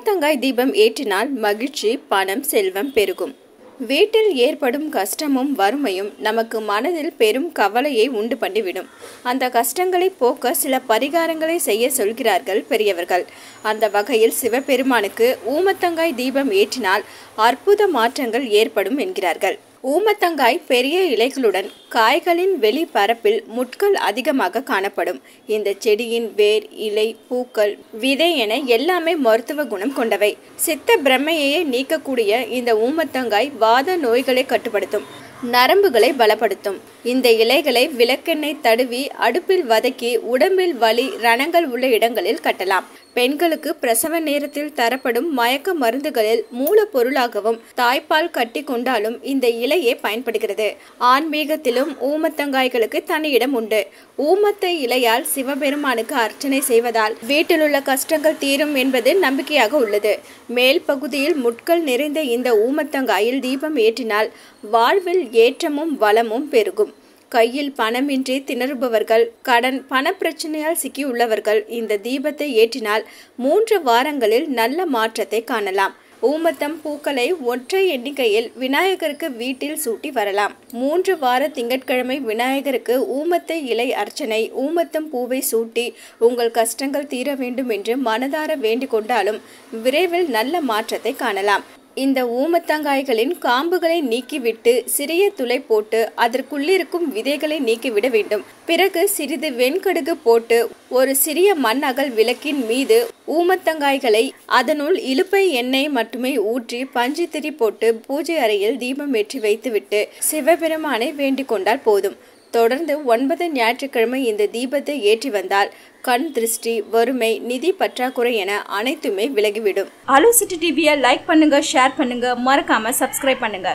ஊமத்தங்காய் தீபம் ஏற்றினால் மகிழ்ச்சி, பணம், செல்வம் பெருகும். வீட்டில் ஏற்படும் கஷ்டமும் வறுமையும் நமக்கு மனதில் பெரும் கவலையை உண்டு பண்ணிவிடும். அந்த கஷ்டங்களை போக்க சில பரிகாரங்களை செய்ய சொல்கிறார்கள் பெரியவர்கள். அந்த வகையில் சிவபெருமானுக்கு ஊமத்தங்காய் தீபம் ஏற்றினால் அற்புத மாற்றங்கள் ஏற்படும் என்கிறார்கள். ஊமத்தங்காய் பெரிய இலைகளுடன் காய்களின் வெளி பரப்பில் முட்கள் அதிகமாக காணப்படும். இந்த செடியின் வேர், இலை, பூக்கள், விதை என எல்லாமே மருத்துவ குணம் கொண்டவை. சித்த பிரம்மையே நீக்கக்கூடிய இந்த ஊமத்தங்காய் வாத நோய்களை கட்டுப்படுத்தும், நரம்புகளை பலப்படுத்தும். இந்த இலைகளை விளக்கெண்ணெய் தடவி அடுப்பில் வதக்கி உடம்பில் வலி, ரணங்கள் உள்ள இடங்களில் கட்டலாம். பெண்களுக்கு பிரசவ நேரத்தில் தரப்படும் மயக்க மருந்துகளில் மூலப்பொருளாகவும் தாய்ப்பால் கட்டி கொண்டாலும் இந்த இலையே பயன்படுகிறது. ஆன்மீகத்திலும் ஊமத்தங்காய்களுக்கு தனி இடம் உண்டு. ஊமத்தை இலையால் சிவபெருமானுக்கு அர்ச்சனை செய்வதால் வீட்டிலுள்ள கஷ்டங்கள் தீரும் என்பது நம்பிக்கையாக உள்ளது. மேல் பகுதியில் முட்கள் நிறைந்த இந்த ஊமத்தங்காயில் தீபம் ஏற்றினால் வாழ்வில் ஏற்றமும் வளமும் பெருகும். கையில் பணமின்றி திணறுபவர்கள், கடன், பணப்பிரச்சனையால் சிக்கியுள்ளவர்கள் இந்த தீபத்தை ஏற்றினால் 3 வாரங்களில் நல்ல மாற்றத்தை காணலாம். ஊமத்தம் பூக்களை ஒற்றை எண்ணிக்கையில் விநாயகருக்கு வீட்டில் சூட்டி வரலாம். 3 வார திங்கட்கிழமை விநாயகருக்கு ஊமத்தை இலை அர்ச்சனை, ஊமத்தம் பூவை சூட்டி உங்கள் கஷ்டங்கள் தீர வேண்டும் என்று மனதார வேண்டிக் கொண்டாலும் விரைவில் நல்ல மாற்றத்தை காணலாம். இந்த ஊமத்தங்காய்களின் காம்புகளை நீக்கிவிட்டு சிறிய துளை போட்டு அதற்குள்ளிருக்கும் விதைகளை நீக்கிவிட வேண்டும். பிறகு சிறிது வெண்கடுகு போட்டு ஒரு சிறிய மண் அகல் விளக்கின் மீது ஊமத்தங்காய்களை அதனுள் இலுப்பை எண்ணெய் மட்டுமே ஊற்றி பஞ்சுத்திரி போட்டு பூஜை அறையில் தீபம் ஏற்றி வைத்துவிட்டு சிவபெருமானை வேண்டிக் கொண்டால் போதும். தொடர்ந்து 9 ஞாயிற்றுக்கிழமை இந்த தீபத்தை ஏற்றி வந்தால் கண் திருஷ்டி, வறுமை, நிதி பற்றாக்குறை என அனைத்துமே விலகிவிடும். அலோ சிட்டி டிவியை லைக் பண்ணுங்க, ஷேர் பண்ணுங்க, மறக்காம சப்ஸ்கிரைப் பண்ணுங்க.